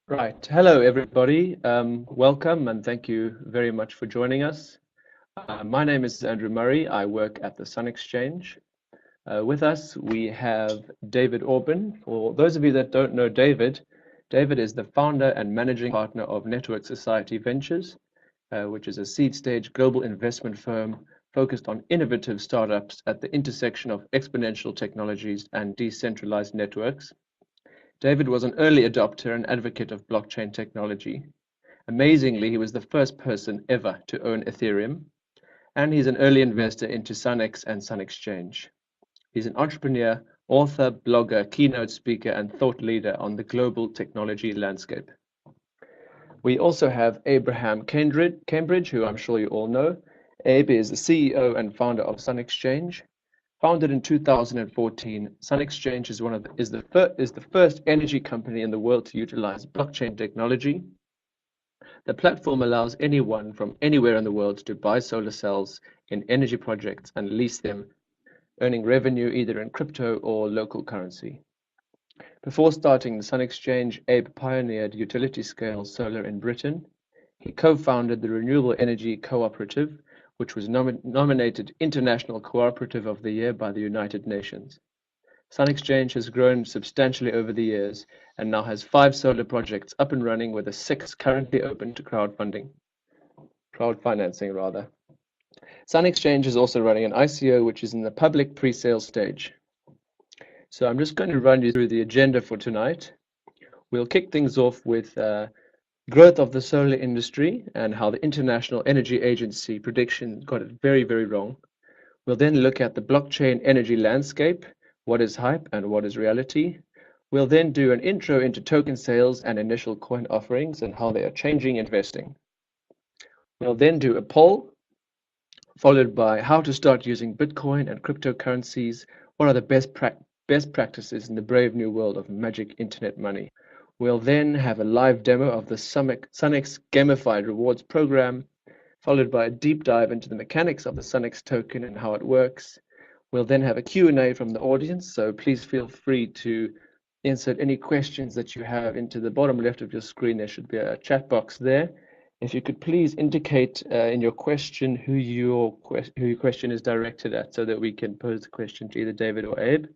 Right. Hello, everybody. Welcome and thank you very much for joining us. My name is Andrew Murray. I work at the Sun Exchange. With us, we have David Orban. For those of you that don't know David, David is the founder and managing partner of Network Society Ventures, which is a seed stage global investment firm focused on innovative startups at the intersection of exponential technologies and decentralized networks. David was an early adopter and advocate of blockchain technology. Amazingly, he was the first person ever to own Ethereum, and he's an early investor into SUNEX and Sun Exchange. He's an entrepreneur, author, blogger, keynote speaker, and thought leader on the global technology landscape. We also have Abraham Cambridge, who I'm sure you all know. Abe is the CEO and founder of Sun Exchange. Founded in 2014, Sun Exchange is the first energy company in the world to utilize blockchain technology. The platform allows anyone from anywhere in the world to buy solar cells in energy projects and lease them, earning revenue either in crypto or local currency. Before starting the Sun Exchange, Abe pioneered utility-scale solar in Britain. He co-founded the Renewable Energy Cooperative, which was nominated International Cooperative of the Year by the United Nations. Sun Exchange has grown substantially over the years and now has 5 solar projects up and running, with a 6th currently open to crowdfinancing rather. Sun Exchange is also running an ICO, which is in the public pre-sale stage. So I'm just going to run you through the agenda for tonight. We'll kick things off with growth of the solar industry and how the International Energy Agency prediction got it very, very wrong. We'll then look at the blockchain energy landscape, what is hype and what is reality. We'll then do an intro into token sales and initial coin offerings and how they are changing investing. We'll then do a poll, followed by how to start using Bitcoin and cryptocurrencies. What are the best practices in the brave new world of magic internet money? We'll then have a live demo of the SUNEX gamified rewards program, followed by a deep dive into the mechanics of the SUNEX token and how it works. We'll then have a Q&A from the audience, so please feel free to insert any questions that you have into the bottom left of your screen. There should be a chat box there. If you could please indicate in your question who your question is directed at, so that we can pose the question to either David or Abe.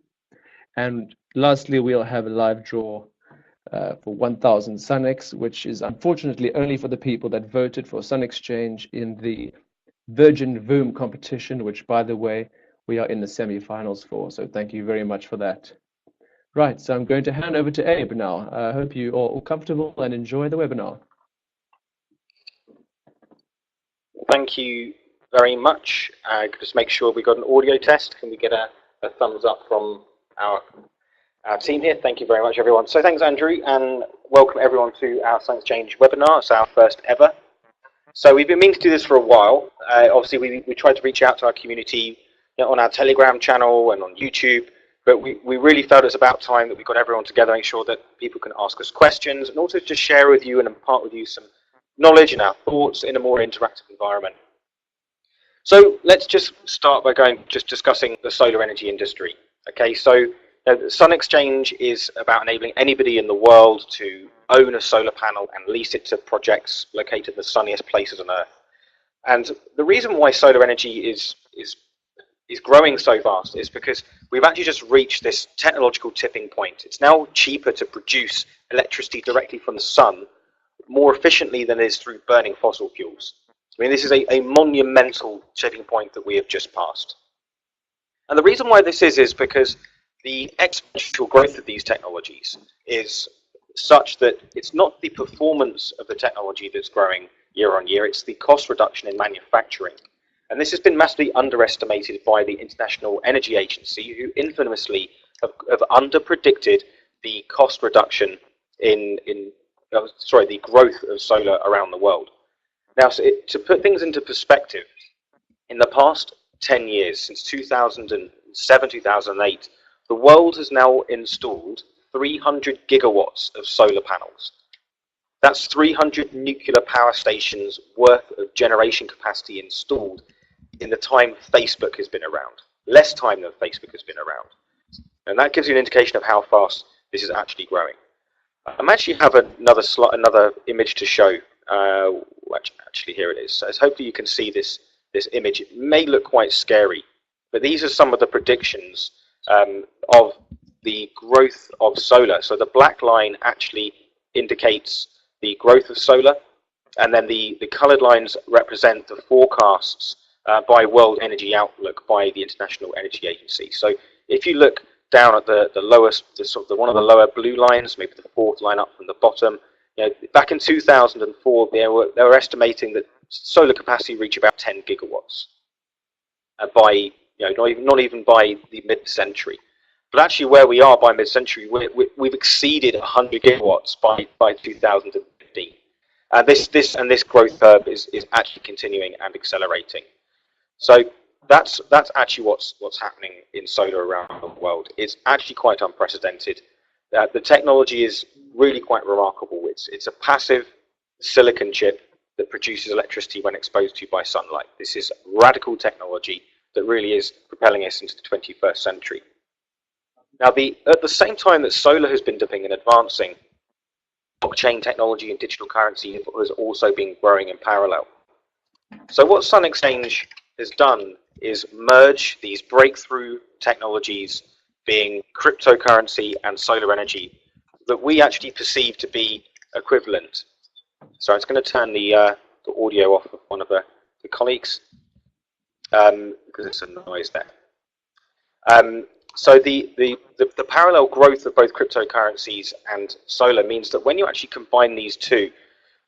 And lastly, we'll have a live draw for 1,000 SUNEX, which is unfortunately only for the people that voted for Sun Exchange in the Virgin VOOM competition, which, by the way, we are in the semi-finals for. So thank you very much for that. Right, so I'm going to hand over to Abe now. I hope you are all comfortable and enjoy the webinar. Thank you very much. Just make sure we got an audio test. Can we get a thumbs up from our team here? Thank you very much, everyone. So thanks, Andrew, and welcome everyone to our Sun Exchange webinar. It's our first ever. So we've been meaning to do this for a while. Obviously, we tried to reach out to our community on our Telegram channel and on YouTube, but we really felt it's about time that we got everyone together, make sure that people can ask us questions, and also just share with you and impart with you some knowledge and our thoughts in a more interactive environment. So let's just start by discussing the solar energy industry. Okay, so the Sun Exchange is about enabling anybody in the world to own a solar panel and lease it to projects located in the sunniest places on Earth. And the reason why solar energy is growing so fast is because we've actually just reached this technological tipping point. It's now cheaper to produce electricity directly from the sun more efficiently than it is through burning fossil fuels. I mean, this is a monumental tipping point that we have just passed. And the reason why this is because the exponential growth of these technologies is such that it's not the performance of the technology that's growing year on year, it's the cost reduction in manufacturing. And this has been massively underestimated by the International Energy Agency, who infamously have underpredicted the cost reduction the growth of solar around the world. Now, to put things into perspective, in the past 10 years, since 2007, 2008, the world has now installed 300 gigawatts of solar panels. That's 300 nuclear power stations worth of generation capacity installed in the time Facebook has been around. Less time than Facebook has been around. And that gives you an indication of how fast this is actually growing. I actually have another image to show. Actually, here it is. So hopefully you can see this image. It may look quite scary, but these are some of the predictions of the growth of solar. So the black line actually indicates the growth of solar, and then the coloured lines represent the forecasts by World Energy Outlook by the International Energy Agency. So if you look down at the lowest, one of the lower blue lines, maybe the fourth line up from the bottom, back in 2004, they were estimating that solar capacity reach about 10 gigawatts by, not even by the mid-century. But actually, where we are by mid-century, we've exceeded 100 gigawatts by 2015. And this growth curve is actually continuing and accelerating. So that's actually what's happening in solar around the world. It's actually quite unprecedented. The technology is really quite remarkable. It's a passive silicon chip that produces electricity when exposed to by sunlight. This is radical technology that really is propelling us into the 21st century. Now, at the same time that solar has been developing and advancing, blockchain technology and digital currency has also been growing in parallel. So what Sun Exchange has done is merge these breakthrough technologies, being cryptocurrency and solar energy, that we actually perceive to be equivalent. So I'm just going to turn the audio off of one of the colleagues because it's a noise there. So the parallel growth of both cryptocurrencies and solar means that when you actually combine these two,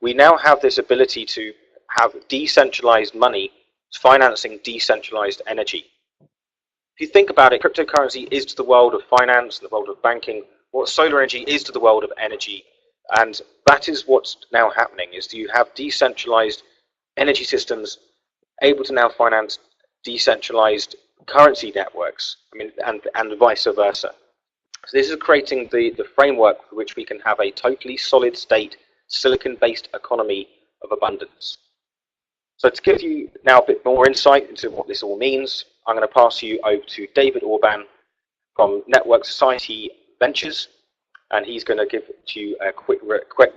we now have this ability to have decentralized money financing decentralized energy. If you think about it, cryptocurrency is to the world of finance and the world of banking what solar energy is to the world of energy, and that is what's now happening, is you have decentralized energy systems able to now finance decentralized currency networks, and vice versa. So this is creating the framework for which we can have a totally solid state, silicon-based economy of abundance. So to give you now a bit more insight into what this all means, I'm going to pass you over to David Orban from Network Society Ventures, and he's going to give you a quick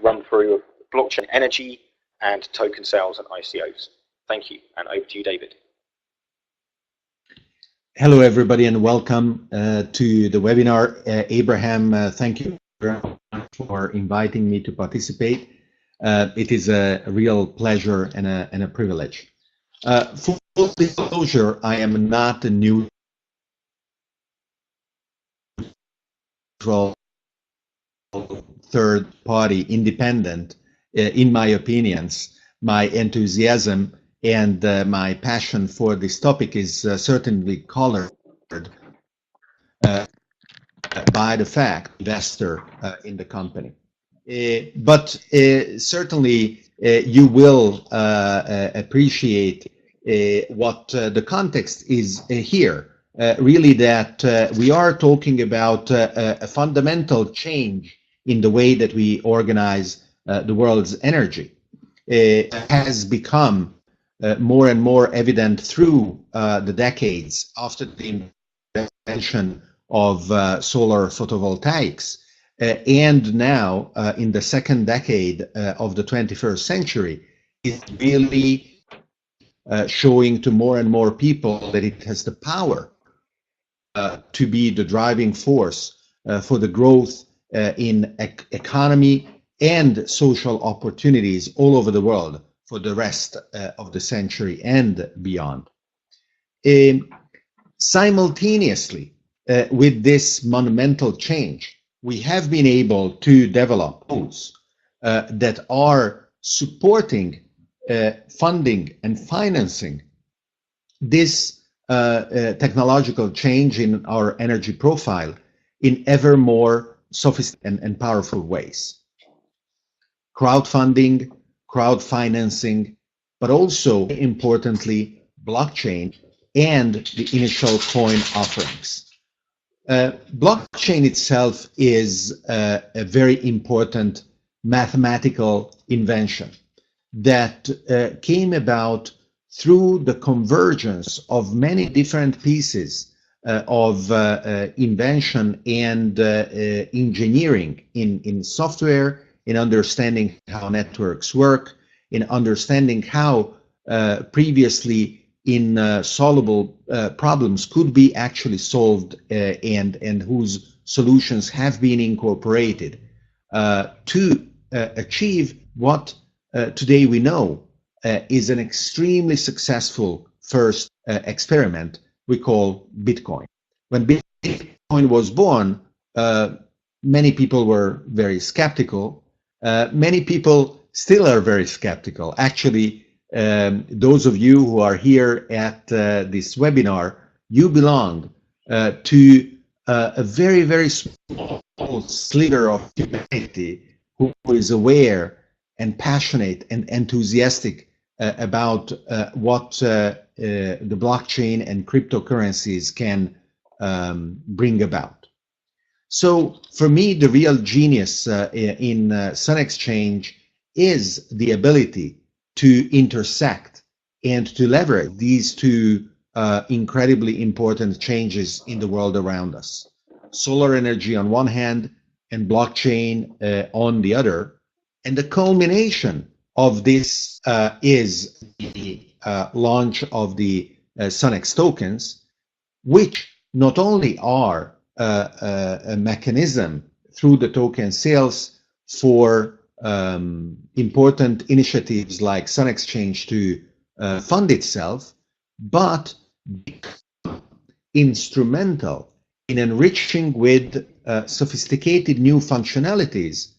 run through of blockchain energy and token sales and ICOs. Thank you, and over to you, David. Hello, everybody, and welcome to the webinar. Abraham, thank you very much for inviting me to participate. It is a real pleasure and a privilege. Full disclosure, I am not a neutral third party independent in my opinions. My enthusiasm and my passion for this topic is certainly colored by the fact investor in the company. But certainly you will appreciate what the context is here. Really that we are talking about a fundamental change in the way that we organize the world's energy. It has become more and more evident through the decades after the invention of solar photovoltaics. And now, in the second decade of the 21st century, is really showing to more and more people that it has the power to be the driving force for the growth in economy and social opportunities all over the world for the rest of the century and beyond. Simultaneously with this monumental change, we have been able to develop tools that are supporting funding and financing this technological change in our energy profile in ever more sophisticated and powerful ways. Crowdfunding, crowd financing, but also importantly, blockchain and the initial coin offerings. Blockchain itself is a very important mathematical invention that came about through the convergence of many different pieces of invention and engineering in software, in understanding how networks work, in understanding how previously insoluble problems could be actually solved and whose solutions have been incorporated to achieve what today we know is an extremely successful first experiment we call Bitcoin. When Bitcoin was born, many people were very skeptical. Many people still are very skeptical. Actually, those of you who are here at this webinar, you belong to a very, very small sliver of humanity who is aware and passionate and enthusiastic about what the blockchain and cryptocurrencies can bring about. So for me, the real genius in SUNEX is the ability to intersect and to leverage these two incredibly important changes in the world around us. Solar energy on one hand and blockchain on the other. And the culmination of this is the launch of the SUNEX tokens, which not only are a mechanism through the token sales for important initiatives like SUNEX to fund itself, but instrumental in enriching with sophisticated new functionalities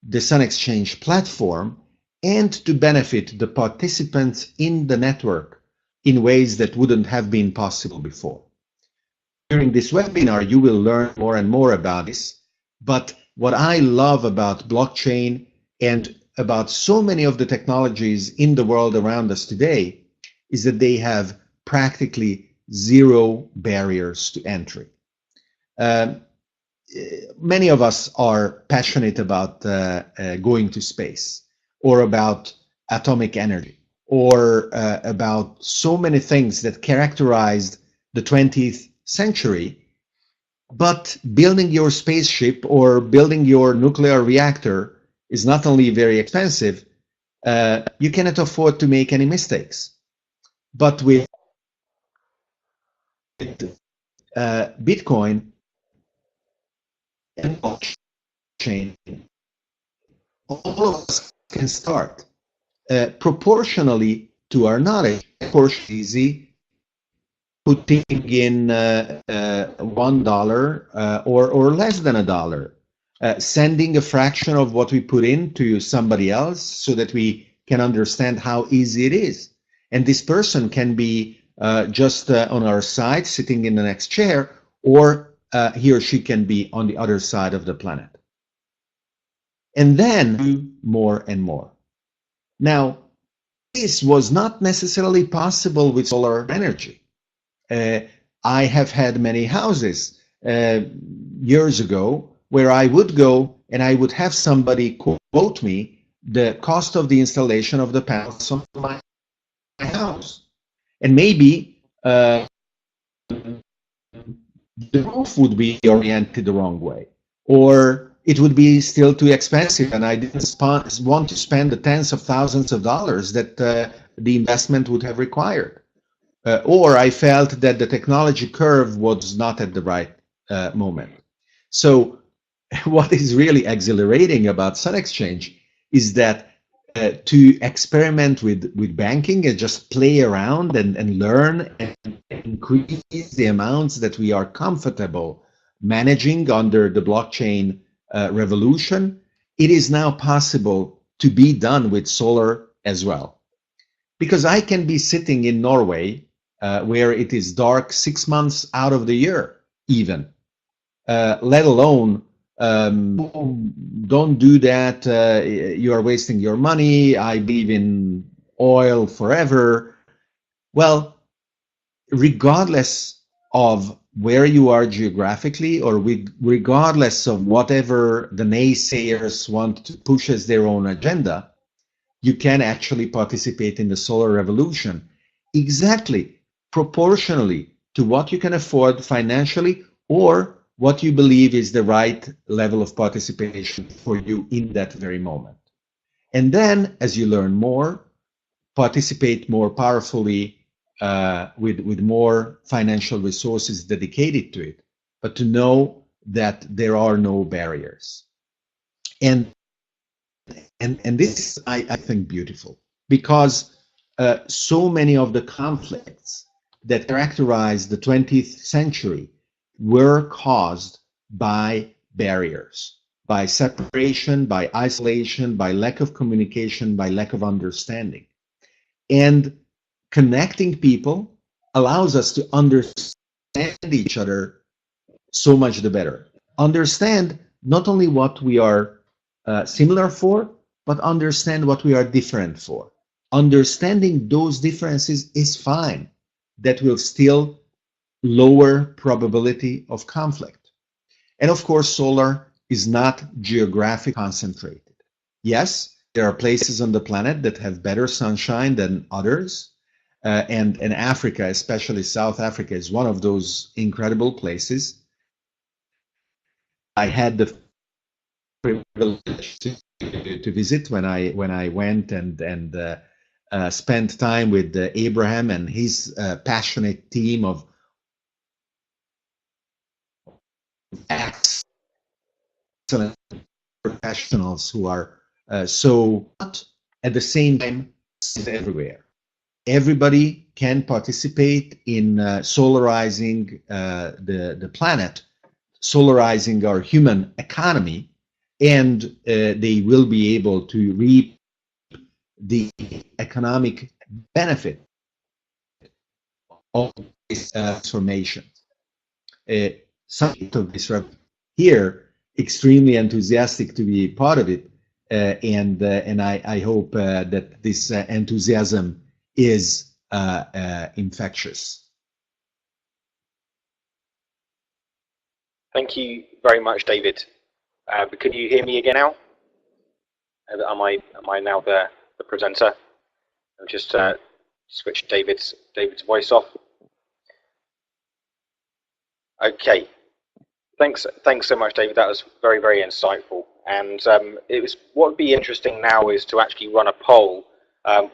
the SUNEX platform and to benefit the participants in the network in ways that wouldn't have been possible before. During this webinar, you will learn more and more about this, but what I love about blockchain and about so many of the technologies in the world around us today is that they have practically zero barriers to entry. Many of us are passionate about going to space or about atomic energy or about so many things that characterized the 20th century. But building your spaceship or building your nuclear reactor is not only very expensive, you cannot afford to make any mistakes. But with Bitcoin and blockchain, all of us can start proportionally to our knowledge. Proportionally easy, putting in $1 or less than $1, sending a fraction of what we put in to somebody else so that we can understand how easy it is. And this person can be just on our side, sitting in the next chair, or he or she can be on the other side of the planet. And then do more and more. Now, this was not necessarily possible with solar energy. I have had many houses years ago where I would go and I would have somebody quote me the cost of the installation of the panels on my house. And maybe the roof would be oriented the wrong way, or it would be still too expensive and I didn't want to spend the tens of thousands of dollars that the investment would have required. Or I felt that the technology curve was not at the right moment. So what is really exhilarating about SUNEX is that to experiment with banking and just play around and learn and increase the amounts that we are comfortable managing under the blockchain revolution, it is now possible to be done with solar as well. Because I can be sitting in Norway where it is dark 6 months out of the year even, let alone don't do that, you are wasting your money, I believe in oil forever. Well, regardless of where you are geographically or regardless of whatever the naysayers want to push as their own agenda, you can actually participate in the solar revolution exactly proportionally to what you can afford financially or what you believe is the right level of participation for you in that very moment. And then, as you learn more, participate more powerfully with more financial resources dedicated to it, but to know that there are no barriers. And this is, I think, beautiful, because so many of the conflicts that characterize the 20th century were caused by barriers, by separation, by isolation, by lack of communication, by lack of understanding. And connecting people allows us to understand each other so much the better. Understand not only what we are similar for, but understand what we are different for. Understanding those differences is fine. That will still lower probability of conflict. And of course, solar is not geographic concentrated. Yes, there are places on the planet that have better sunshine than others. And Africa, especially South Africa, is one of those incredible places. I had the privilege to visit when I went and spent time with Abraham and his passionate team of excellent professionals who are so, but at the same time, everywhere. Everybody can participate in solarizing the planet, solarizing our human economy, and they will be able to reap the economic benefit of this transformation. Some of this here, extremely enthusiastic to be part of it, and I hope that this enthusiasm is infectious. Thank you very much, David. Can you hear me again now? Am I now the presenter? I'll just switch David's voice off. Okay. Thanks so much, David. That was very, very insightful. And what would be interesting now is to actually run a poll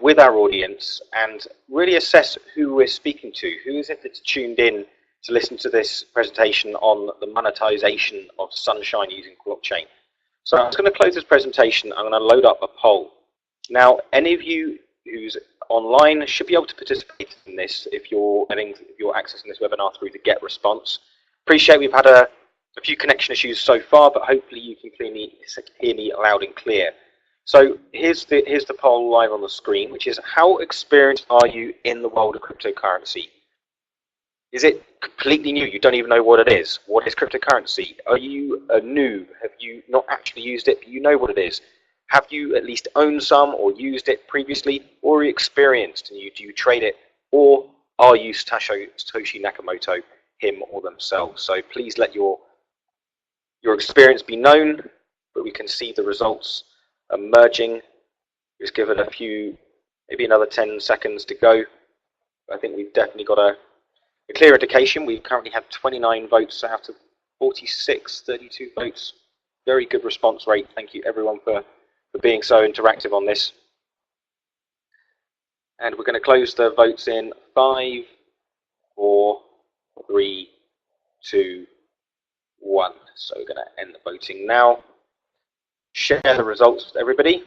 with our audience and really assess who we're speaking to. Who is it that's tuned in to listen to this presentation on the monetization of sunshine using blockchain? So I'm just going to close this presentation. I'm going to load up a poll. Now, any of you who's online should be able to participate in this if you're accessing this webinar through the Get Response. Appreciate we've had a few connection issues so far, but hopefully you can clearly hear me loud and clear. So here's the poll live on the screen, which is: how experienced are you in the world of cryptocurrency? Is it completely new? You don't even know what it is. What is cryptocurrency? Are you a noob? Have you not actually used it, but you know what it is? Have you at least owned some or used it previously, or are you experienced and do you trade it, or are you Satoshi Nakamoto, him or themselves? So please let your experience be known, but we can see the results emerging. Just give it a few, maybe another 10 seconds to go. I think we've definitely got a clear indication. We currently have 29 votes out of 46, 32 votes. Very good response rate. Thank you everyone for being so interactive on this. And we're going to close the votes in 5, 4, 3, 2, 1. So we're going to end the voting now. Share the results with everybody.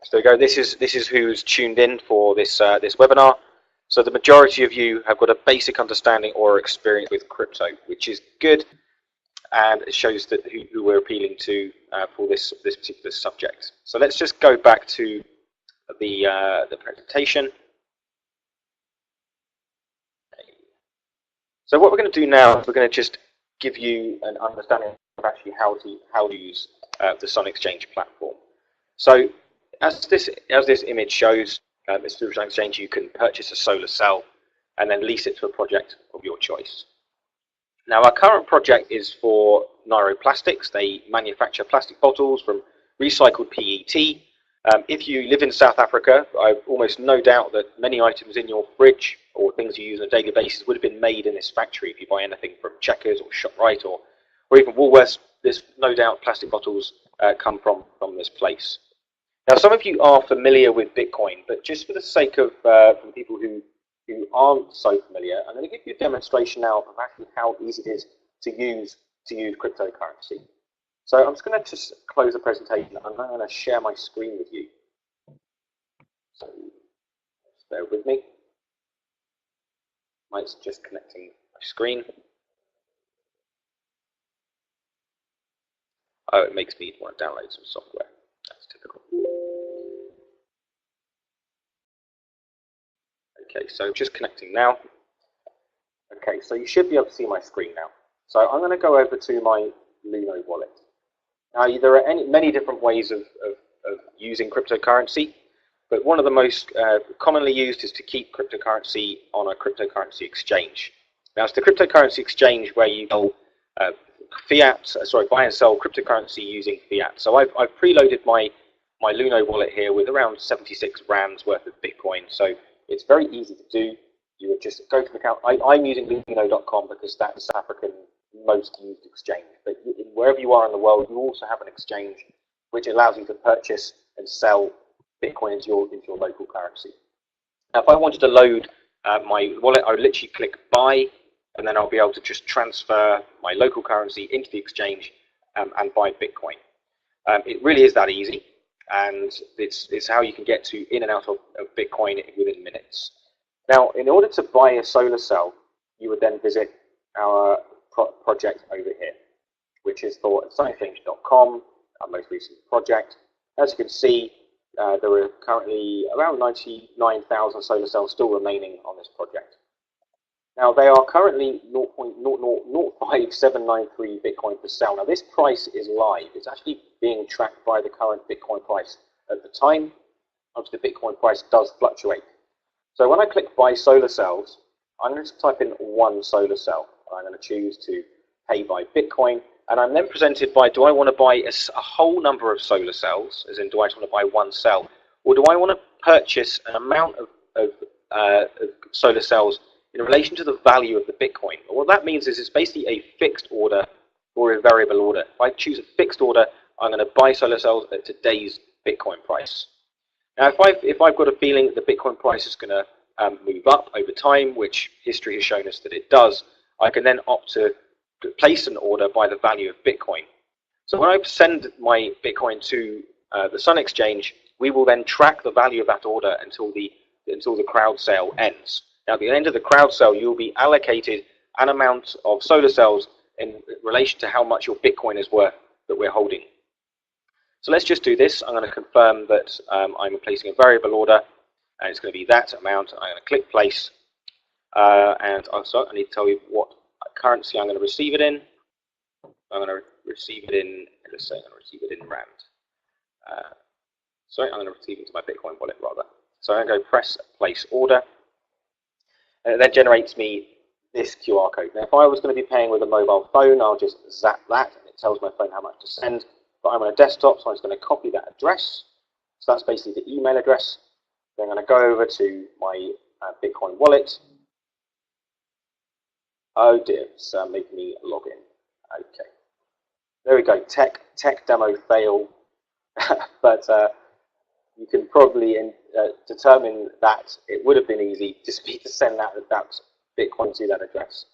So there we go. This is who's tuned in for this this webinar. So the majority of you have got a basic understanding or experience with crypto, which is good, and it shows that who we're appealing to for this particular subject. So let's just go back to the presentation. So what we're going to do now is we're going to just give you an understanding of actually how to use the SUNEX platform. So as this image shows, this through exchange, you can purchase a solar cell and then lease it to a project of your choice. Now, our current project is for Nairo Plastics. They manufacture plastic bottles from recycled PET. If you live in South Africa, I've almost no doubt that many items in your fridge or things you use on a daily basis would have been made in this factory. If you buy anything from Checkers or ShopRite or even Woolworths, there's no doubt plastic bottles come from this place. Now, some of you are familiar with Bitcoin, but just for the sake of from people who aren't so familiar, I'm going to give you a demonstration now of actually how easy it is to use cryptocurrency. So I'm just going to just close the presentation. I'm going to share my screen with you. So just bear with me. It's just connecting my screen. Oh, it makes me want to download some software. That's typical. Okay, so just connecting now. Okay, so you should be able to see my screen now. So I'm going to go over to my Luno wallet. Now, there are many different ways of using cryptocurrency, but one of the most commonly used is to keep cryptocurrency on a cryptocurrency exchange. Now, it's the cryptocurrency exchange where you buy and sell cryptocurrency using fiat. So I've preloaded my Luno wallet here with around 76 rands worth of Bitcoin. So it's very easy to do. You would just go to the account. I'm using Luno.com because that's South African most used exchange. But wherever you are in the world, you also have an exchange which allows you to purchase and sell Bitcoin into your local currency. Now, if I wanted to load my wallet, I would literally click buy, and then I'll be able to just transfer my local currency into the exchange and buy Bitcoin. It really is that easy, and it's how you can get in and out of Bitcoin within minutes. Now, in order to buy a solar cell, you would then visit our project over here, which is for SUNEX.com, our most recent project. As you can see, there are currently around 99,000 solar cells still remaining on this project. Now, they are currently 0.005,793 Bitcoin per cell. Now, this price is live. It's actually being tracked by the current Bitcoin price at the time. Obviously, the Bitcoin price does fluctuate. So when I click buy solar cells, I'm going to type in one solar cell. I'm going to choose to pay by Bitcoin. And I'm then presented by, do I want to buy a whole number of solar cells, as in do I just want to buy one cell, or do I want to purchase an amount of solar cells in relation to the value of the Bitcoin? And what that means is it's basically a fixed order or a variable order. If I choose a fixed order, I'm going to buy solar cells at today's Bitcoin price. Now, if I've got a feeling that the Bitcoin price is going to move up over time, which history has shown us that it does, I can then opt to place an order by the value of Bitcoin. So when I send my Bitcoin to the Sun Exchange, we will then track the value of that order until the crowd sale ends. Now, at the end of the crowd sale, you will be allocated an amount of solar cells in relation to how much your Bitcoin is worth that we're holding. So let's just do this. I'm going to confirm that I'm placing a variable order, and it's going to be that amount. I'm going to click place, and also I need to tell you what currency I'm going to receive it in. I'm going to receive it in, let's say I'm going to receive it in rand. Sorry, I'm going to receive it to my Bitcoin wallet rather. So I'm going to go press place order, and it then generates me this QR code. Now, if I was going to be paying with a mobile phone, I'll just zap that, and it tells my phone how much to send. But I'm on a desktop, so I'm just going to copy that address. So that's basically the email address. Then I'm going to go over to my Bitcoin wallet. Oh dear, it's making me log in. Okay. There we go, tech demo fail. But you can probably determine that it would have been easy just to send that Bitcoin to that address.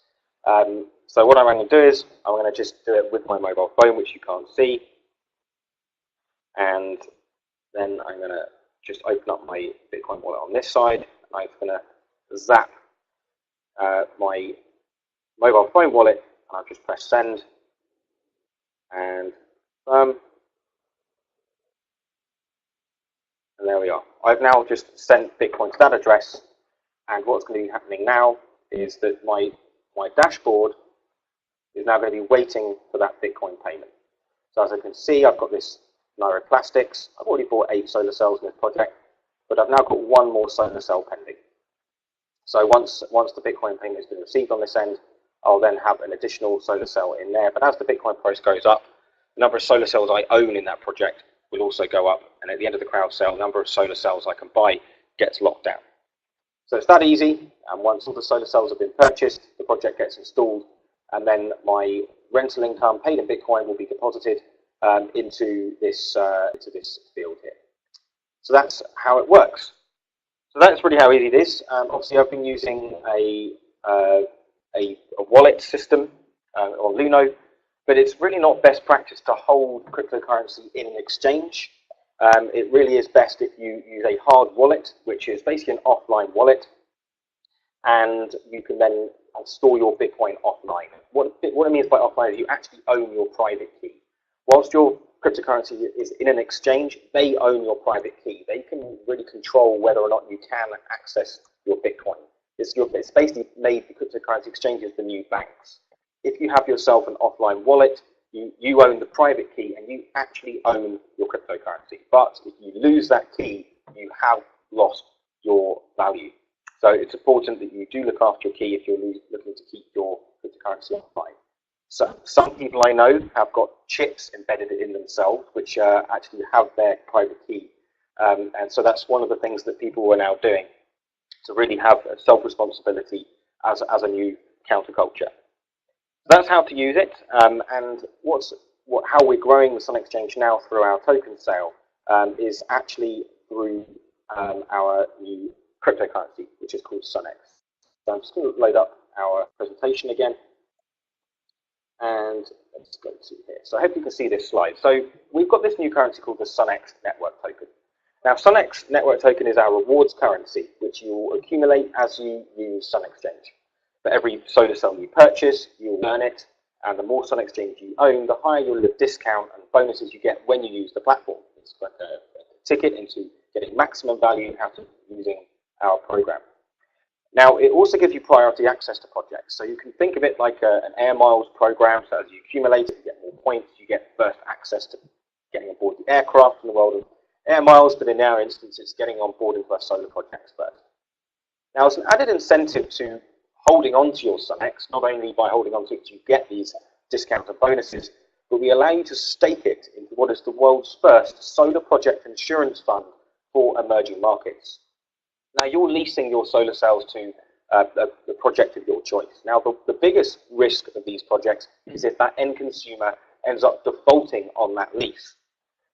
So what I'm going to do is I'm going to just do it with my mobile phone, which you can't see. And then I'm going to just open up my Bitcoin wallet on this side. And I'm going to zap my mobile phone wallet, and I'll just press send and confirm. And there we are. I've now just sent Bitcoin to that address, and what's going to be happening now is that my dashboard is now going to be waiting for that Bitcoin payment. So as I can see, I've got this Plastics. I've already bought 8 solar cells in this project, but I've now got one more solar cell pending. So once the Bitcoin payment has been received on this end, I'll then have an additional solar cell in there. But as the Bitcoin price goes up, the number of solar cells I own in that project will also go up, and at the end of the crowd sale, the number of solar cells I can buy gets locked down. So it's that easy, and once all the solar cells have been purchased, the project gets installed, and then my rental income paid in Bitcoin will be deposited into this field here. So that's how it works. So that's really how easy it is. Obviously, I've been using a wallet system on Luno, but it's really not best practice to hold cryptocurrency in an exchange. It really is best if you use a hard wallet, which is basically an offline wallet, and you can then store your Bitcoin offline. What it means by offline is you actually own your private key. Whilst your cryptocurrency is in an exchange, they own your private key. They can really control whether or not you can access your Bitcoin. It's basically made the cryptocurrency exchanges the new banks. If you have yourself an offline wallet, you own the private key and you actually own your cryptocurrency. But if you lose that key, you have lost your value. So it's important that you do look after your key if you're looking to keep your cryptocurrency offline. So some people I know have got chips embedded in themselves, which actually have their private key. And so that's one of the things that people are now doing, to really have a self-responsibility as a new counterculture. That's how to use it, and how we're growing the Sun Exchange now through our token sale is actually through our new cryptocurrency, which is called SUNEX. So I'm just going to load up our presentation again, and let's go to here. So I hope you can see this slide. So we've got this new currency called the SUNEX Network Token. Now, SUNEX Network Token is our rewards currency, which you will accumulate as you use Sun Exchange. For every solar cell you purchase, you'll earn it, and the more Sun Exchange you own, the higher your discount and bonuses you get when you use the platform. It's like a ticket into getting maximum value out of using our program. Now, it also gives you priority access to projects. So you can think of it like an air miles program. So as you accumulate it, you get more points, you get first access to getting aboard the aircraft in the world of air miles, but in our instance, it's getting on board into our solar projects first. Now, as an added incentive to holding on to your SUNEX, not only by holding on to it you get these discounts and bonuses, but we allow you to stake it into what is the world's first solar project insurance fund for emerging markets. Now, you're leasing your solar cells to the project of your choice. Now, the biggest risk of these projects is if that end consumer ends up defaulting on that lease.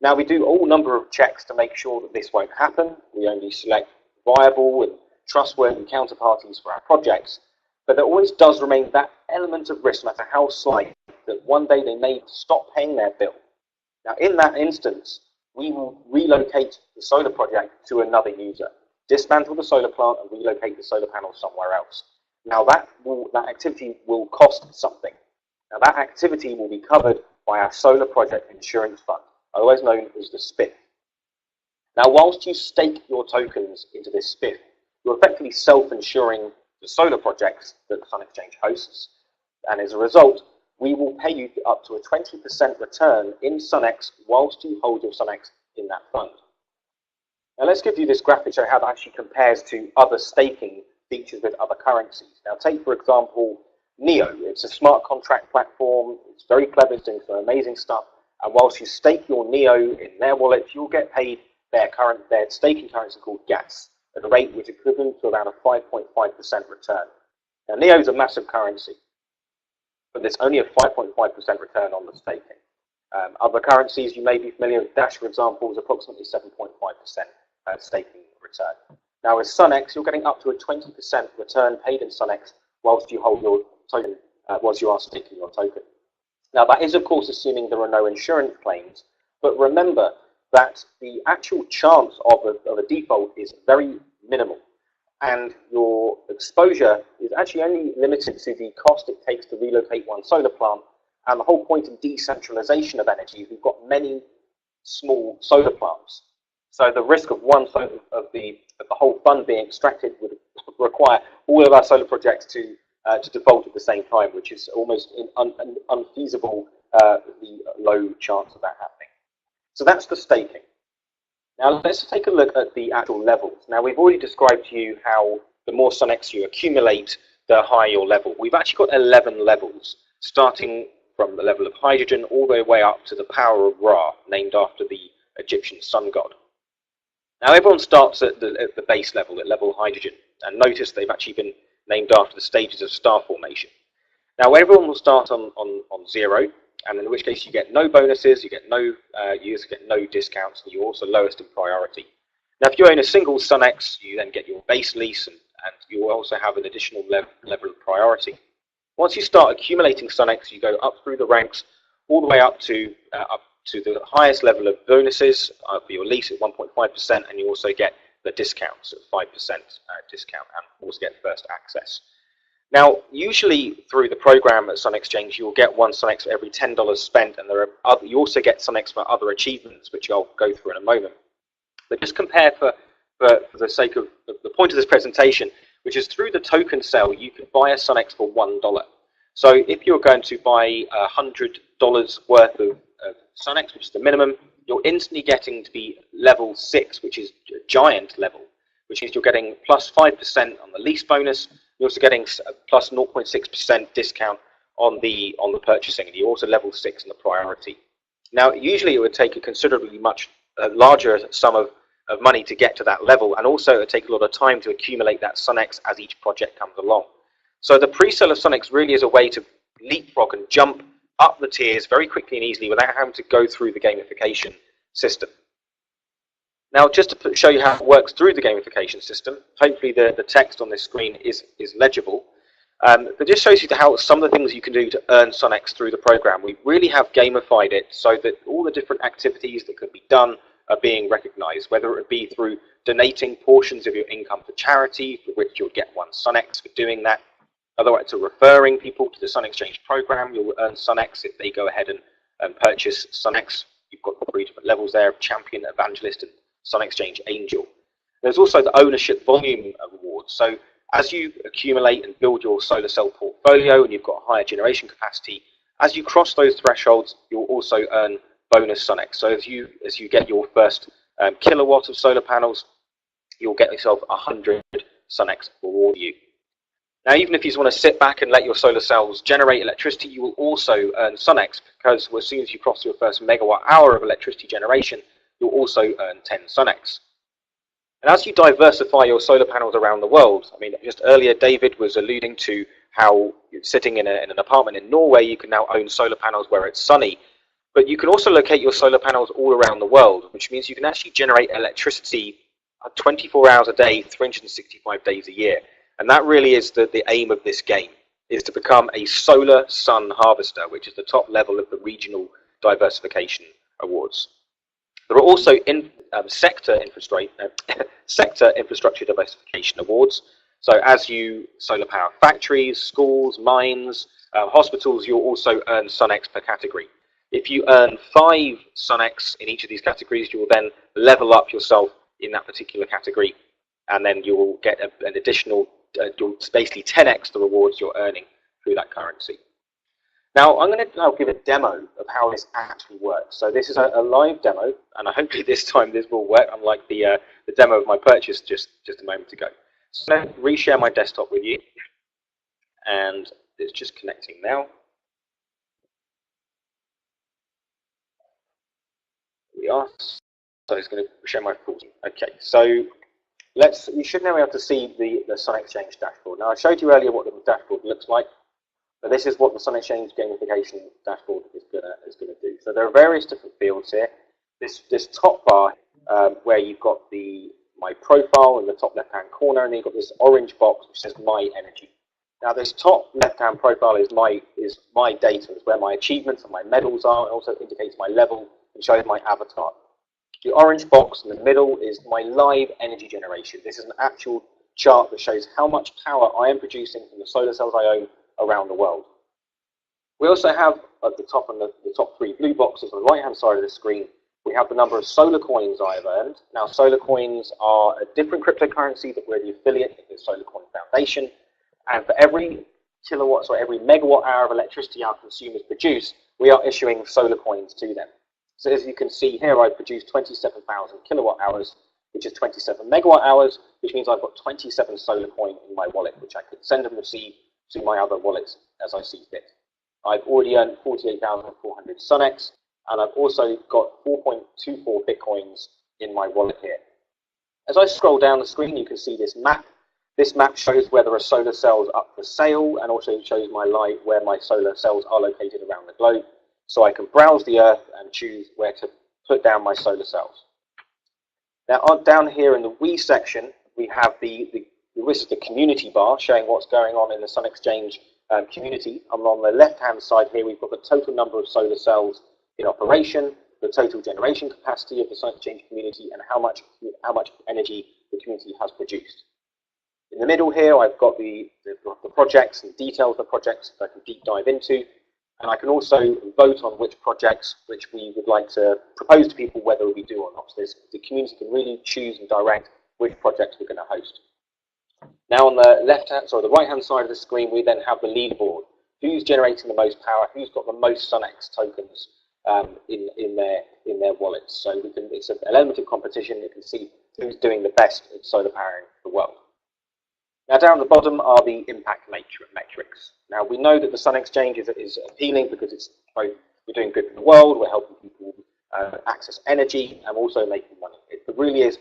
Now, we do all number of checks to make sure that this won't happen. We only select viable and trustworthy counterparties for our projects. But there always does remain that element of risk, no matter how slight, that one day they may stop paying their bill. Now, in that instance, we will relocate the solar project to another user, dismantle the solar plant and relocate the solar panels somewhere else. Now, that activity will cost something. Now, that activity will be covered by our solar project insurance fund, otherwise known as the SPIF. Now, whilst you stake your tokens into this SPIF, you're effectively self-insuring the solar projects that the Sun Exchange hosts, and as a result, we will pay you up to a 20% return in SUNEX whilst you hold your SUNEX in that fund. Now, let's give you this graphic to show how that actually compares to other staking features with other currencies. Now, take, for example, NEO. It's a smart contract platform. It's very clever. It's doing some amazing stuff. And whilst you stake your NEO in their wallet, you'll get paid their staking currency called gas at a rate which is equivalent to around a 5.5% return. Now, NEO is a massive currency, but there's only a 5.5% return on the staking. Other currencies you may be familiar with, Dash, for example, is approximately 7.5% staking return. Now, with SUNEX, you're getting up to a 20% return paid in SUNEX whilst you hold your token, whilst you are staking your token. Now, that is, of course, assuming there are no insurance claims, but remember that the actual chance of a default is very minimal, and your exposure is actually only limited to the cost it takes to relocate one solar plant. And the whole point of decentralization of energy is we've got many small solar plants. So the risk of of the whole fund being extracted would require all of our solar projects to default at the same time, which is almost unfeasible, the low chance of that happening. So that's the staking. Now let's take a look at the actual levels. Now, we've already described to you how the more SUNEX you accumulate, the higher your level. We've actually got 11 levels, starting from the level of hydrogen all the way up to the power of Ra, named after the Egyptian sun god. Now everyone starts at the base level, at level hydrogen, and notice they've actually been named after the stages of star formation. Now everyone will start on 0, and in which case you get no bonuses, you also get no discounts, and you're also lowest in priority. Now if you own a single SUNEX, you then get your base lease, and you will also have an additional level of priority. Once you start accumulating SUNEX, you go up through the ranks, all the way up to the highest level of bonuses for your lease at 1.5%, and you also get the discounts at 5% discount, and also get first access. Now, usually through the program at Sun Exchange, you'll get one SUNEX for every $10 spent, and you also get SUNEX for other achievements, which I'll go through in a moment. But just compare for the sake of the point of this presentation, which is through the token sale, you can buy a SUNEX for $1. So if you're going to buy $100 worth of SUNEX, which is the minimum, you're instantly getting to be level 6, which is a giant level, which means you're getting plus 5% on the lease bonus. You're also getting a plus 0.6% discount on the purchasing, and you're also level 6 in the priority. Now, usually it would take a considerably much larger sum of money to get to that level, and also it would take a lot of time to accumulate that SUNEX as each project comes along. So the pre-sale of SUNEX really is a way to leapfrog and jump up the tiers very quickly and easily without having to go through the gamification system. Now, just to show you how it works through the gamification system, hopefully the text on this screen is legible, but just shows you how some of the things you can do to earn SUNEX through the program. We really have gamified it so that all the different activities that could be done are being recognized, whether it be through donating portions of your income to charity, for which you'll get one SUNEX for doing that. Otherwise, to referring people to the Sun Exchange program, you'll earn SUNEX if they go ahead and purchase SUNEX. You've got 3 different levels there: Champion, Evangelist, and Sun Exchange Angel. There's also the Ownership Volume Award. So as you accumulate and build your solar cell portfolio and you've got higher generation capacity, as you cross those thresholds, you'll also earn bonus SUNEX. So as you get your first kilowatt of solar panels, you'll get yourself 100 SUNEX reward you. Now, even if you just want to sit back and let your solar cells generate electricity, you will also earn SUNEX, because as soon as you cross your first megawatt hour of electricity generation, you'll also earn 10 SUNEX. And as you diversify your solar panels around the world, I mean, just earlier David was alluding to how sitting in an apartment in Norway, you can now own solar panels where it's sunny. But you can also locate your solar panels all around the world, which means you can actually generate electricity 24 hours a day, 365 days a year. And that really is the aim of this game, is to become a solar sun harvester, which is the top level of the regional diversification awards. There are also sector infrastructure diversification awards. So as you solar power factories, schools, mines, hospitals, you'll also earn SUNEX per category. If you earn 5 SUNEX in each of these categories, you will then level up yourself in that particular category, and then you will get an additional, basically 10x the rewards you're earning through that currency. Now, I'm going to now give a demo of how this actually works. So this is a live demo, and hopefully this time this will work, unlike the demo of my purchase just a moment ago. So let me reshare my desktop with you, and it's just connecting now. Here we are. So it's going to share my full screen. Okay, so you should now be able to see the Sun Exchange dashboard. Now, I showed you earlier what the dashboard looks like, but this is what the Sun Exchange gamification dashboard is going to do. So there are various different fields here. This top bar where you've got my profile in the top left-hand corner, and then you've got this orange box which says My Energy. Now, this top left-hand profile is my data, is where my achievements and my medals are. It also indicates my level and shows my avatar. The orange box in the middle is my live energy generation. This is an actual chart that shows how much power I am producing from the solar cells I own around the world. We also have at the top, and the top 3 blue boxes on the right-hand side of the screen, we have the number of solar coins I have earned. Now, solar coins are a different cryptocurrency that we're the affiliate of the Solar Coin Foundation, and for every kilowatt or every megawatt hour of electricity our consumers produce, we are issuing solar coins to them. So as you can see here, I produced 27,000 kilowatt hours, which is 27 megawatt hours, which means I've got 27 solar coin in my wallet, which I could send and receive to my other wallets as I see fit. I've already earned 48,400 SUNEX, and I've also got 4.24 Bitcoins in my wallet here. As I scroll down the screen, you can see this map. This map shows whether a solar cell is up for sale, and also shows where my solar cells are located around the globe, so I can browse the earth and choose where to put down my solar cells. Now, down here in the We section, we have this is the community bar showing what's going on in the Sun Exchange community. And on the left-hand side here, we've got the total number of solar cells in operation, the total generation capacity of the Sun Exchange community, and how much energy the community has produced. In the middle here, I've got the projects and details of the projects that I can deep dive into. And I can also vote on which projects which we would like to propose to people whether we do or not. So the community can really choose and direct which projects we're going to host. Now on the the right-hand side of the screen, we then have the leaderboard. Who's generating the most power? Who's got the most SUNEX tokens in their wallets? So it's an element of competition. You can see who's doing the best at solar powering the world. Now down at the bottom are the impact metrics. Now we know that the Sun Exchange is appealing because it's both we're doing good for the world, we're helping people access energy, and also making money. It really is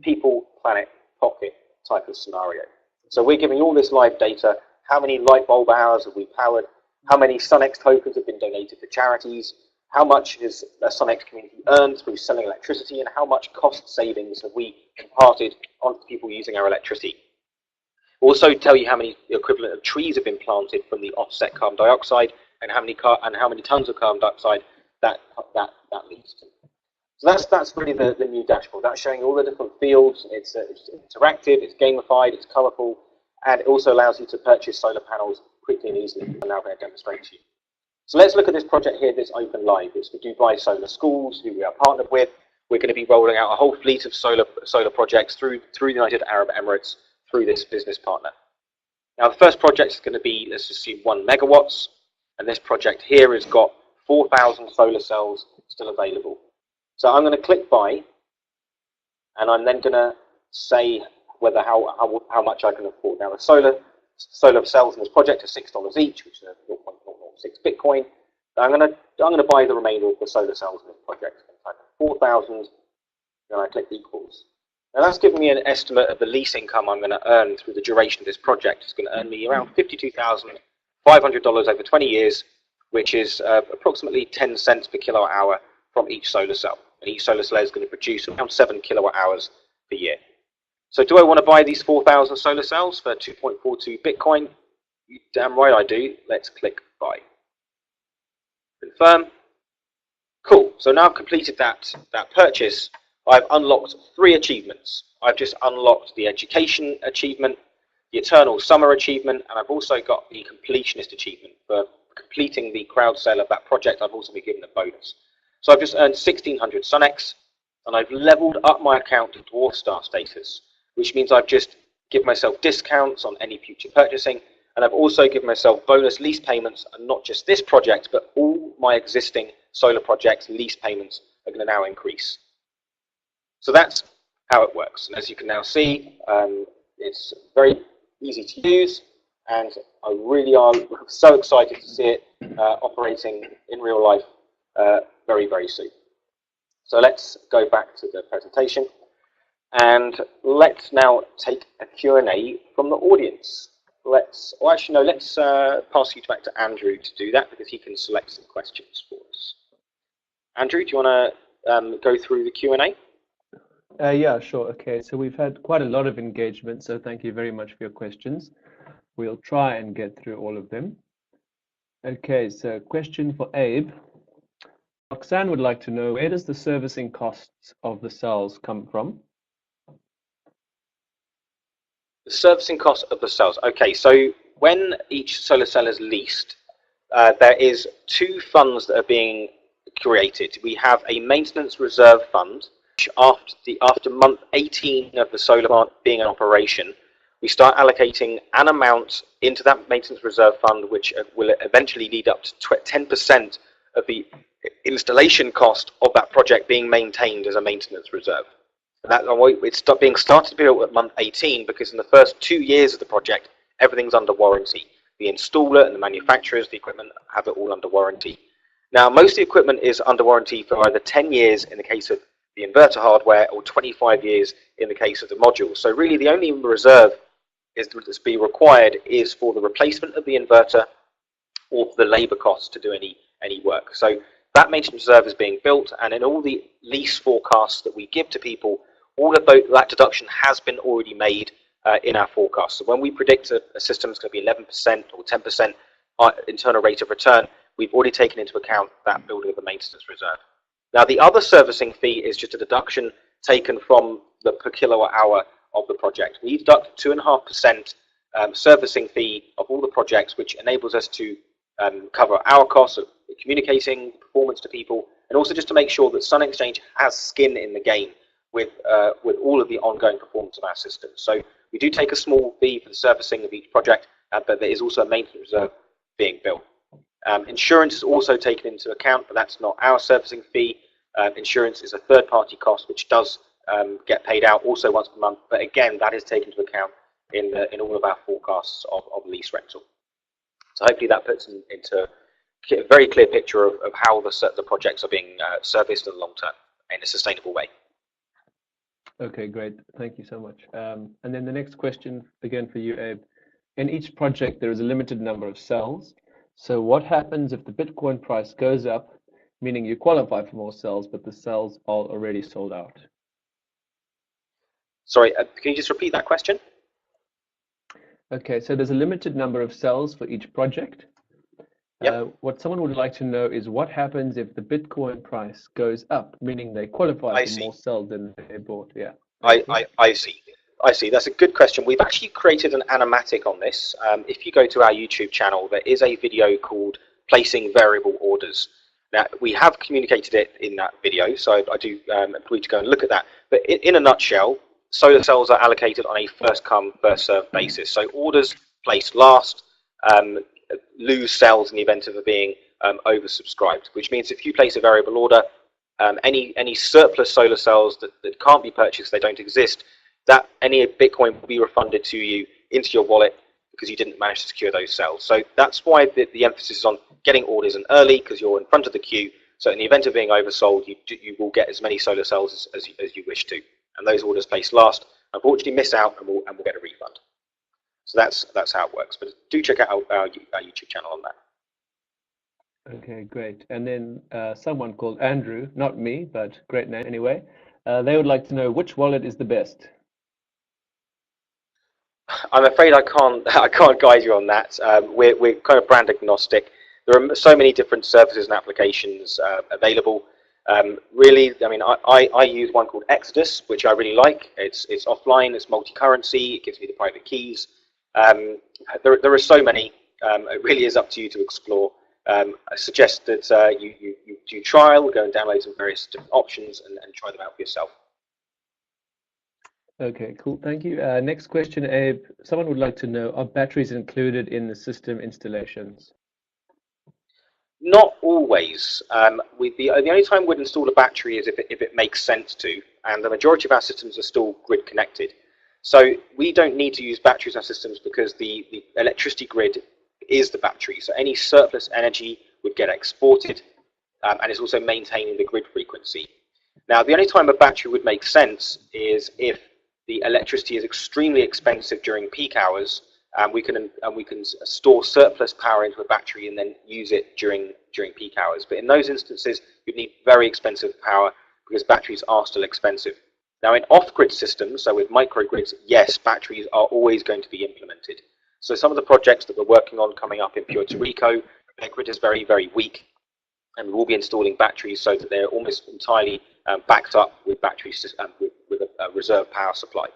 people, planet, pocket type of scenario. So we're giving all this live data. How many light bulb hours have we powered? How many SUNEX tokens have been donated to charities? How much has the SUNEX community earned through selling electricity? And how much cost savings have we imparted onto people using our electricity? Also tell you how many equivalent of trees have been planted from the offset carbon dioxide, and how many tons of carbon dioxide that leads to. So that's really the new dashboard. That's showing all the different fields. It's interactive, it's gamified, it's colourful, and it also allows you to purchase solar panels quickly and easily. I'm now going to demonstrate to you. So let's look at this project here that's open live. It's for Dubai Solar Schools, who we are partnered with. We're going to be rolling out a whole fleet of solar projects through the United Arab Emirates through this business partner. Now the first project is going to be, let's assume 1 megawatts, and this project here has got 4,000 solar cells still available. So I'm going to click buy, and I'm then going to say whether how much I can afford. Now the solar cells in this project are $6 each, which is 0.006 Bitcoin. I'm going to buy the remainder of the solar cells in this project. I type 4,000, then I click equals. Now that's giving me an estimate of the lease income I'm going to earn through the duration of this project. It's going to earn me around $52,500 over 20 years, which is approximately 10 cents per kilowatt hour from each solar cell. And each solar cell is going to produce around 7 kilowatt hours per year. So do I want to buy these 4,000 solar cells for 2.42 Bitcoin? You damn right I do. Let's click buy. Confirm. Cool. So now I've completed that purchase. I've unlocked 3 achievements. I've just unlocked the education achievement, the eternal summer achievement, and I've also got the completionist achievement. For completing the crowd sale of that project, I've also been given a bonus. So I've just earned 1,600 SUNEX, and I've leveled up my account to dwarf star status, which means I've just given myself discounts on any future purchasing, and I've also given myself bonus lease payments, and not just this project, but all my existing solar projects lease payments are going to now increase. So that's how it works. And as you can now see, it's very easy to use, and I really am so excited to see it operating in real life very, very soon. So let's go back to the presentation, and let's now take a Q&A from the audience. Let's pass you back to Andrew to do that, because he can select some questions for us. Andrew, do you want to go through the Q&A? Yeah, sure. Okay, so we've had quite a lot of engagement, so thank you very much for your questions. We'll try and get through all of them. Okay, so question for Abe. Roxanne would like to know, where does the servicing costs of the cells come from? The servicing cost of the cells. Okay, so when each solar cell is leased, there is 2 funds that are being created. We have a maintenance reserve fund. After month 18 of the solar plant being in operation, we start allocating an amount into that maintenance reserve fund, which will eventually lead up to 10% of the installation cost of that project being maintained as a maintenance reserve. It's being started to build at month 18, because in the first 2 years of the project, everything's under warranty. The installer and the manufacturers, the equipment, have it all under warranty. Now, most of the equipment is under warranty for either 10 years in the case of the inverter hardware or 25 years in the case of the module. So really the only reserve that's be required is for the replacement of the inverter or for the labor costs to do any work. So that maintenance reserve is being built, and in all the lease forecasts that we give to people, all of that deduction has been already made in our forecast. So when we predict a system is going to be 11% or 10% internal rate of return, we've already taken into account that building of the maintenance reserve. Now, the other servicing fee is just a deduction taken from the per kilowatt hour of the project. We deduct 2.5% servicing fee of all the projects, which enables us to cover our costs of communicating performance to people, and also just to make sure that Sun Exchange has skin in the game with all of the ongoing performance of our system. So we do take a small fee for the servicing of each project, but there is also a maintenance reserve being built. Insurance is also taken into account, but that's not our servicing fee. Insurance is a third-party cost which does get paid out also once per month, but again, that is taken into account in all of our forecasts of lease rental. So hopefully that puts into a very clear picture of how the projects are being serviced in the long term in a sustainable way. Okay, great. Thank you so much. And then the next question, again for you, Abe. In each project, there is a limited number of cells. So what happens if the Bitcoin price goes up, meaning you qualify for more cells, but the cells are already sold out? Sorry, can you just repeat that question? Okay, so there's a limited number of cells for each project. Yep. What someone would like to know is what happens if the Bitcoin price goes up, meaning they qualify for more cells than they bought. Yeah. I see. I see. That's a good question. We've actually created an animatic on this. If you go to our YouTube channel, there is a video called Placing Variable Orders. Now, we have communicated it in that video, so I do implore you to go and look at that. But in a nutshell, solar cells are allocated on a first-come, first-served basis. So orders placed last lose cells in the event of it being oversubscribed, which means if you place a variable order, any surplus solar cells that can't be purchased, they don't exist, that any Bitcoin will be refunded to you into your wallet because you didn't manage to secure those cells. So that's why the emphasis is on getting orders in early, because you're in front of the queue. So in the event of being oversold, you will get as many solar cells as you wish to. And those orders placed last, unfortunately, miss out and will get a refund. So that's how it works. But do check out our YouTube channel on that. Okay, great. And then someone called Andrew, not me, but great name anyway. They would like to know which wallet is the best. I'm afraid I can't guide you on that. We're kind of brand agnostic. There are so many different services and applications available. Really, I mean, I use one called Exodus, which I really like. It's offline, it's multi-currency, it gives me the private keys. There are so many. It really is up to you to explore. I suggest that you do trial, go and download some various different options and try them out for yourself. Okay, cool. Thank you. Next question, Abe. Someone would like to know, are batteries included in the system installations? Not always. The only time we'd install a battery is if it makes sense to, and the majority of our systems are still grid connected. So we don't need to use batteries in our systems because the electricity grid is the battery. So any surplus energy would get exported, and it's also maintaining the grid frequency. Now, the only time a battery would make sense is if the electricity is extremely expensive during peak hours, and we can store surplus power into a battery and then use it during peak hours. But in those instances, you'd need very expensive power because batteries are still expensive. Now, in off-grid systems, so with microgrids, yes, batteries are always going to be implemented. So some of the projects that we're working on coming up in Puerto Rico, their grid is very, very weak, and we will be installing batteries so that they're almost entirely backed up with batteries with a reserve power supply.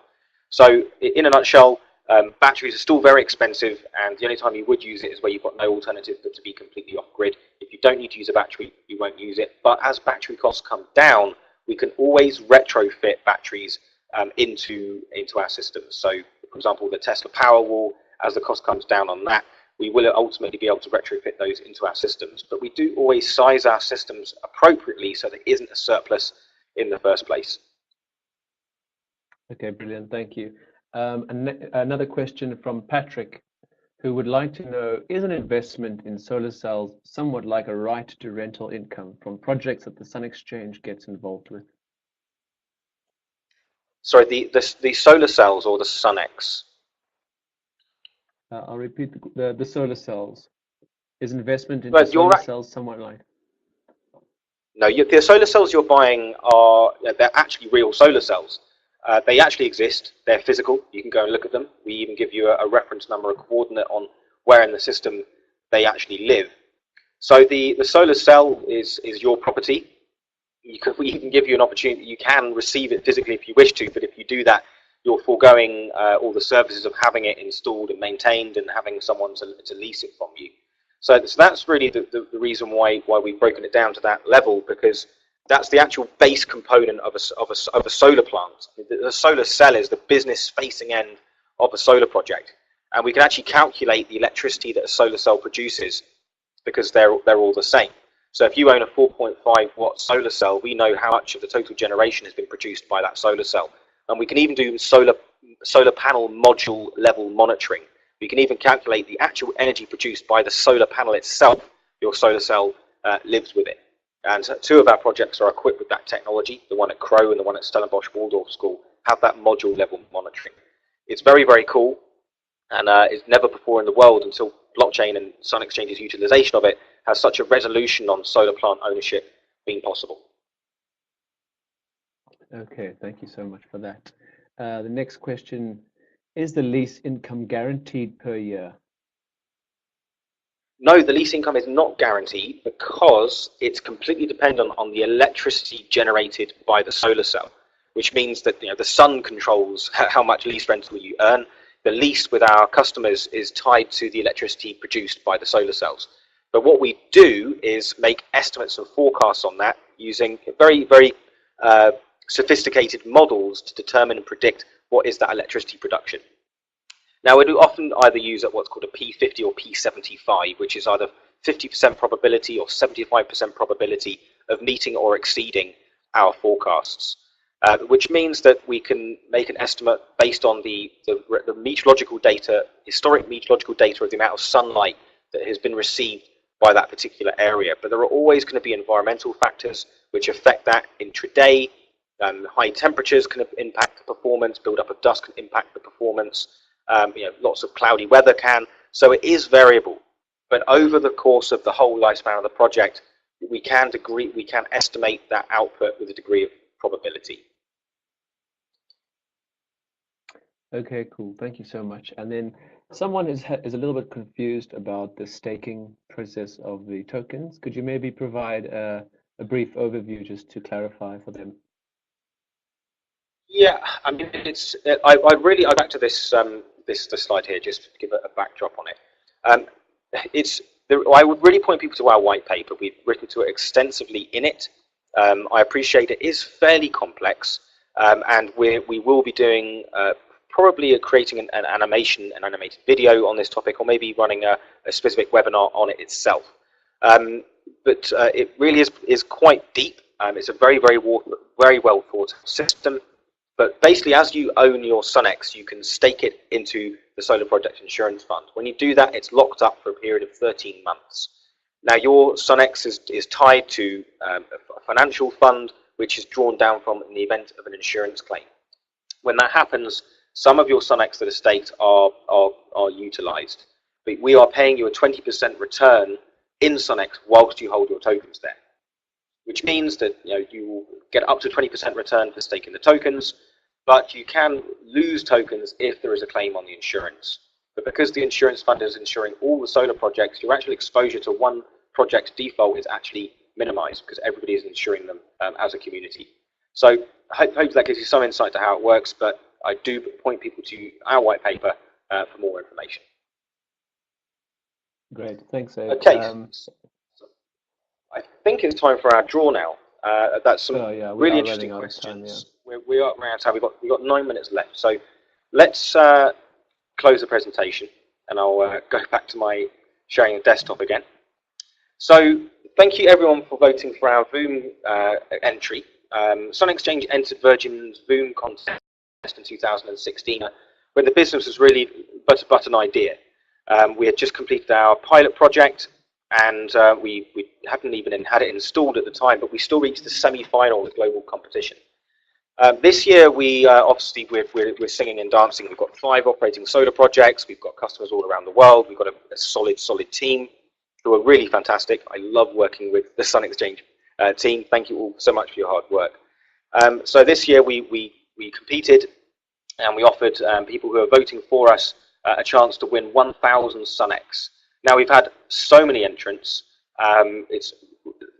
So in a nutshell, batteries are still very expensive, and the only time you would use it is where you've got no alternative but to be completely off-grid. If you don't need to use a battery, you won't use it. But as battery costs come down, we can always retrofit batteries into our systems. So, for example, the Tesla Powerwall, as the cost comes down on that, we will ultimately be able to retrofit those into our systems. But we do always size our systems appropriately so there isn't a surplus in the first place. Okay, brilliant. Thank you. Another question from Patrick. who would like to know, is an investment in solar cells somewhat like a right to rental income from projects that the Sun Exchange gets involved with? Sorry, the solar cells or the SUNEX? I'll repeat the solar cells. Is investment into But solar cells somewhat like? no, the solar cells you're buying are, they're actually real solar cells. They actually exist. They're physical. You can go and look at them. We even give you a reference number, a coordinate on where in the system they actually live. So the solar cell is your property. We can give you an opportunity. You can receive it physically if you wish to, but if you do that, you're foregoing all the services of having it installed and maintained and having someone to lease it from you. So that's really the reason why we've broken it down to that level, because that's the actual base component of a solar plant. The solar cell is the business facing end of a solar project, and we can actually calculate the electricity that a solar cell produces because they're all the same. So if you own a 4.5 watt solar cell, we know how much of the total generation has been produced by that solar cell, and we can even do solar panel module level monitoring. We can even calculate the actual energy produced by the solar panel itself. Your solar cell lives with it. And two of our projects are equipped with that technology. The one at Crow and the one at Stellenbosch Waldorf School have that module level monitoring. It's very, very cool, and it's never before in the world until blockchain and Sun Exchange's utilization of it has such a resolution on solar plant ownership been possible. Okay, thank you so much for that. The next question, is the lease income guaranteed per year? No, the lease income is not guaranteed because it's completely dependent on the electricity generated by the solar cell, which means that the sun controls how much lease rental you earn. The lease with our customers is tied to the electricity produced by the solar cells. But what we do is make estimates and forecasts on that using very, very sophisticated models to determine and predict what is that electricity production. Now, we do often either use what's called a P50 or P75, which is either 50% probability or 75% probability of meeting or exceeding our forecasts, which means that we can make an estimate based on the meteorological data, historic meteorological data of the amount of sunlight that has been received by that particular area. But there are always going to be environmental factors which affect that intraday. High temperatures can impact the performance, build-up of dust can impact the performance. Lots of cloudy weather can. So it is variable. But over the course of the whole lifespan of the project, we can estimate that output with a degree of probability. Okay, cool. Thank you so much. And then someone is a little bit confused about the staking process of the tokens. Could you maybe provide a brief overview just to clarify for them? Yeah, I mean, I really go back to this this slide here just to give a backdrop on it. I would really point people to our white paper. We've written to it extensively in it. I appreciate it is fairly complex, and we will be doing probably creating an animated video on this topic, or maybe running a specific webinar on it itself. But it really is quite deep. It's a very well thought out system. But basically, as you own your SUNEX, you can stake it into the Solar Project Insurance Fund. When you do that, it's locked up for a period of 13 months. Now, your SUNEX is tied to a financial fund, which is drawn down from in the event of an insurance claim. When that happens, some of your SUNEX that are staked are utilized. But we are paying you a 20% return in SUNEX whilst you hold your tokens there, which means that you will get up to 20% return for staking the tokens, but you can lose tokens if there is a claim on the insurance. But because the insurance fund is insuring all the solar projects, your actual exposure to one project's default is actually minimized because everybody is insuring them as a community. So I hope that gives you some insight to how it works, but I do point people to our white paper for more information. Great, thanks, Abe. Okay. I think it's time for our draw now. That's some really interesting questions. We are running out of time. We've got 9 minutes left. So let's close the presentation, and I'll go back to my sharing the desktop again. So thank you everyone for voting for our VOOM entry. Sun Exchange entered Virgin's VOOM contest in 2016 when the business was really but an idea. We had just completed our pilot project, and we hadn't even had it installed at the time, but we still reached the semi-final of the global competition. This year, obviously we're singing and dancing. We've got 5 operating solar projects. We've got customers all around the world. We've got a solid team who are really fantastic. I love working with the Sun Exchange team. Thank you all so much for your hard work. So this year we competed, and we offered people who are voting for us a chance to win 1,000 SUNEX. Now, we've had so many entrants.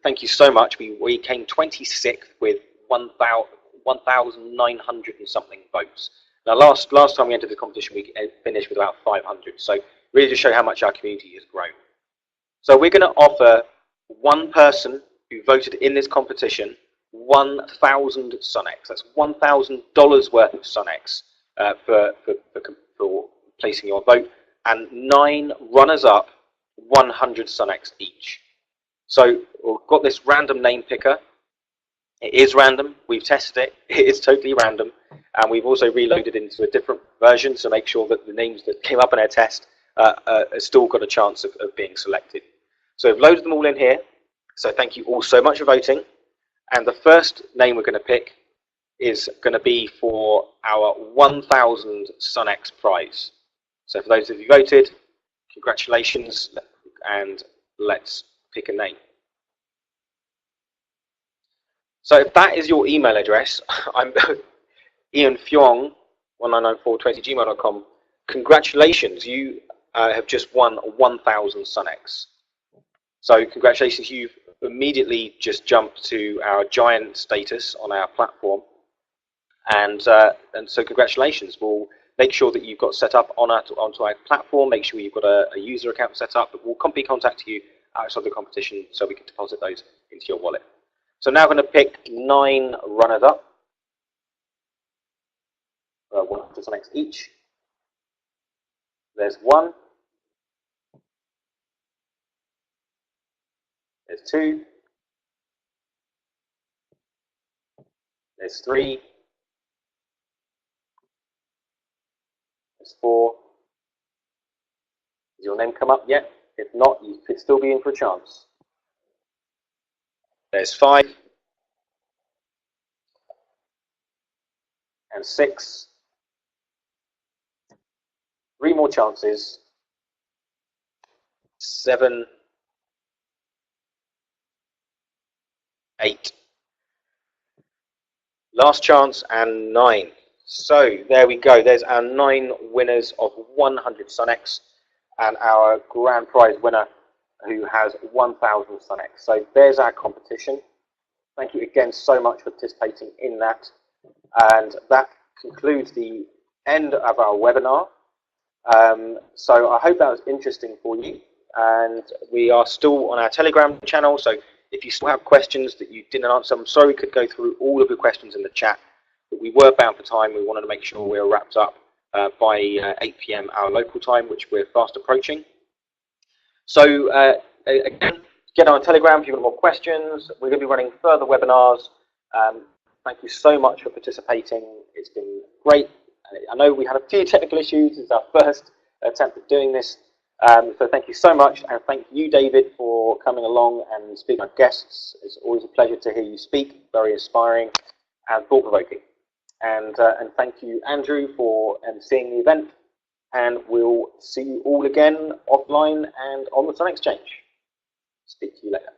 Thank you so much. We came 26th with 1,900 and something votes. Now, last time we entered the competition, we finished with about 500. So really to show how much our community has grown. So we're going to offer one person who voted in this competition 1,000 SUNEX. That's $1,000 worth of SUNEX for placing your vote, and 9 runners-up 100 SUNEX each. So we've got this random name picker. It is random. We've tested it. It is totally random, and we've also reloaded into a different version to make sure that the names that came up in our test still got a chance of being selected. So we've loaded them all in here. So thank you all so much for voting. And the first name we're going to pick is going to be for our 1,000 SUNEX prize. So for those of you who voted, congratulations, and let's pick a name. So if that is your email address, I'm ianfyong199420@gmail.com. Congratulations, you have just won 1,000 SUNEX. So congratulations, you've immediately just jumped to our giant status on our platform, and so congratulations. We'll make sure that you've got set up onto our platform. Make sure you've got a user account set up. But we'll be contacting you outside the competition so we can deposit those into your wallet. So now I'm going to pick 9 runners-up, 100 SUNEX each. There's 1. There's 2. There's 3. There's 4. Has your name come up yet? If not, you could still be in for a chance. There's 5. And 6. 3 more chances. 7. 8. Last chance, and 9. So there we go. There's our 9 winners of 100 SUNEX, and our grand prize winner who has 1,000 SUNEX. So there's our competition. Thank you again so much for participating in that. And that concludes the end of our webinar. So I hope that was interesting for you. And we are still on our Telegram channel. So if you still have questions that you didn't answer, I'm sorry we could go through all of your questions in the chat, but we were bound for time. We wanted to make sure we were wrapped up by 8 p.m. our local time, which we're fast approaching. So again, get on Telegram if you've got more questions. We're going to be running further webinars. Thank you so much for participating. It's been great. I know we had a few technical issues. It's our first attempt at doing this. So thank you so much, and thank you, David, for coming along and speaking with guests. It's always a pleasure to hear you speak. Very inspiring and thought-provoking. And thank you, Andrew, for emceeing the event. And we'll see you all again offline and on the Sun Exchange. Speak to you later.